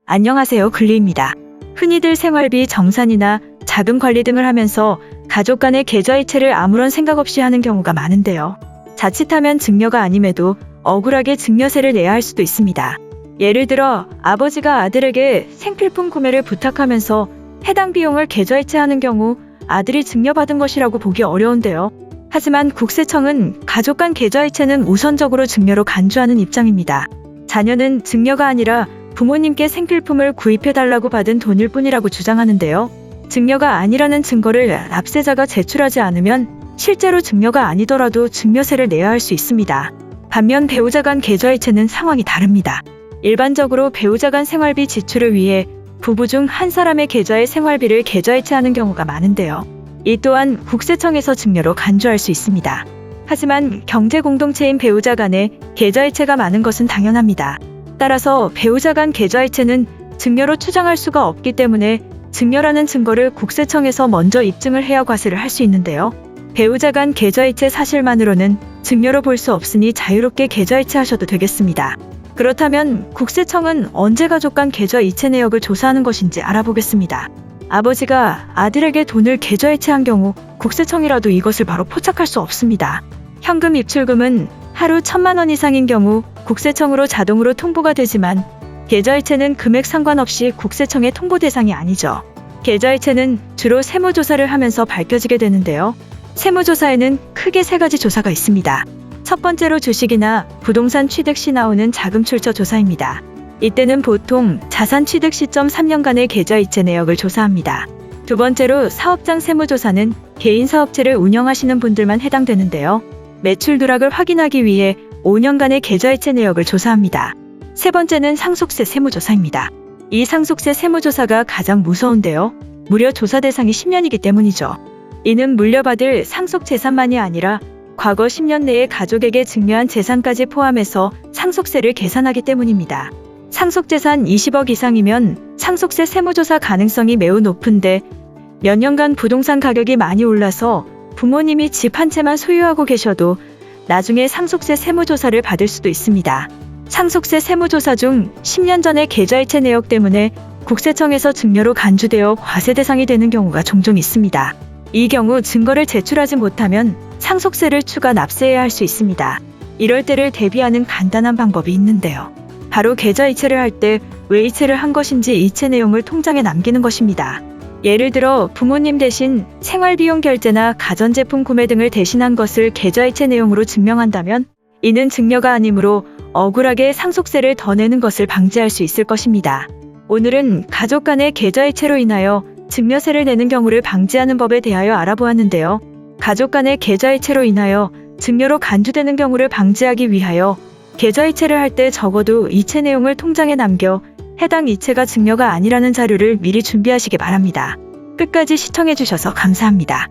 안녕하세요, 글리입니다. 흔히들 생활비, 정산이나 자금 관리 등을 하면서 가족 간의 계좌이체를 아무런 생각 없이 하는 경우가 많은데요. 자칫하면 증여가 아님에도 억울하게 증여세를 내야 할 수도 있습니다. 예를 들어 아버지가 아들에게 생필품 구매를 부탁하면서 해당 비용을 계좌이체하는 경우 아들이 증여받은 것이라고 보기 어려운데요. 하지만 국세청은 가족 간 계좌이체는 우선적으로 증여로 간주하는 입장입니다. 자녀는 증여가 아니라 부모님께 생필품을 구입해달라고 받은 돈일 뿐이라고 주장하는데요. 증여가 아니라는 증거를 납세자가 제출하지 않으면 실제로 증여가 아니더라도 증여세를 내야 할 수 있습니다. 반면 배우자 간 계좌이체는 상황이 다릅니다. 일반적으로 배우자 간 생활비 지출을 위해 부부 중 한 사람의 계좌에 생활비를 계좌이체하는 경우가 많은데요. 이 또한 국세청에서 증여로 간주할 수 있습니다. 하지만 경제 공동체인 배우자 간에 계좌이체가 많은 것은 당연합니다. 따라서 배우자 간 계좌이체는 증여로 추정할 수가 없기 때문에 증여라는 증거를 국세청에서 먼저 입증을 해야 과세를 할 수 있는데요. 배우자 간 계좌이체 사실만으로는 증여로 볼 수 없으니 자유롭게 계좌이체하셔도 되겠습니다. 그렇다면 국세청은 언제 가족 간 계좌이체 내역을 조사하는 것인지 알아보겠습니다. 아버지가 아들에게 돈을 계좌이체한 경우 국세청이라도 이것을 바로 포착할 수 없습니다. 현금 입출금은 하루 1,000만 원 이상인 경우 국세청으로 자동으로 통보가 되지만 계좌이체는 금액 상관없이 국세청의 통보 대상이 아니죠. 계좌이체는 주로 세무조사를 하면서 밝혀지게 되는데요. 세무조사에는 크게 3가지 조사가 있습니다. 첫 번째로 주식이나 부동산 취득 시 나오는 자금 출처 조사입니다. 이때는 보통 자산 취득 시점 3년간의 계좌이체 내역을 조사합니다. 두 번째로 사업장 세무조사는 개인 사업체를 운영하시는 분들만 해당되는데요. 매출 누락을 확인하기 위해 5년간의 계좌이체 내역을 조사합니다. 세 번째는 상속세 세무조사입니다. 이 상속세 세무조사가 가장 무서운데요. 무려 조사 대상이 10년이기 때문이죠. 이는 물려받을 상속 재산만이 아니라 과거 10년 내에 가족에게 증여한 재산까지 포함해서 상속세를 계산하기 때문입니다. 상속재산 20억 이상이면 상속세 세무조사 가능성이 매우 높은데 몇 년간 부동산 가격이 많이 올라서 부모님이 집 한 채만 소유하고 계셔도 나중에 상속세 세무조사를 받을 수도 있습니다. 상속세 세무조사 중 10년 전의 계좌이체 내역 때문에 국세청에서 증여로 간주되어 과세 대상이 되는 경우가 종종 있습니다. 이 경우 증거를 제출하지 못하면 상속세를 추가 납세해야 할 수 있습니다. 이럴 때를 대비하는 간단한 방법이 있는데요. 바로 계좌이체를 할 때 왜 이체를 한 것인지 이체 내용을 통장에 남기는 것입니다. 예를 들어 부모님 대신 생활비용 결제나 가전제품 구매 등을 대신한 것을 계좌이체 내용으로 증명한다면 이는 증여가 아니므로 억울하게 상속세를 더 내는 것을 방지할 수 있을 것입니다. 오늘은 가족 간의 계좌이체로 인하여 증여세를 내는 경우를 방지하는 법에 대하여 알아보았는데요. 가족 간의 계좌이체로 인하여 증여로 간주되는 경우를 방지하기 위하여 계좌이체를 할 때 적어도 이체 내용을 통장에 남겨 해당 이체가 증여가 아니라는 자료를 미리 준비하시기 바랍니다. 끝까지 시청해주셔서 감사합니다.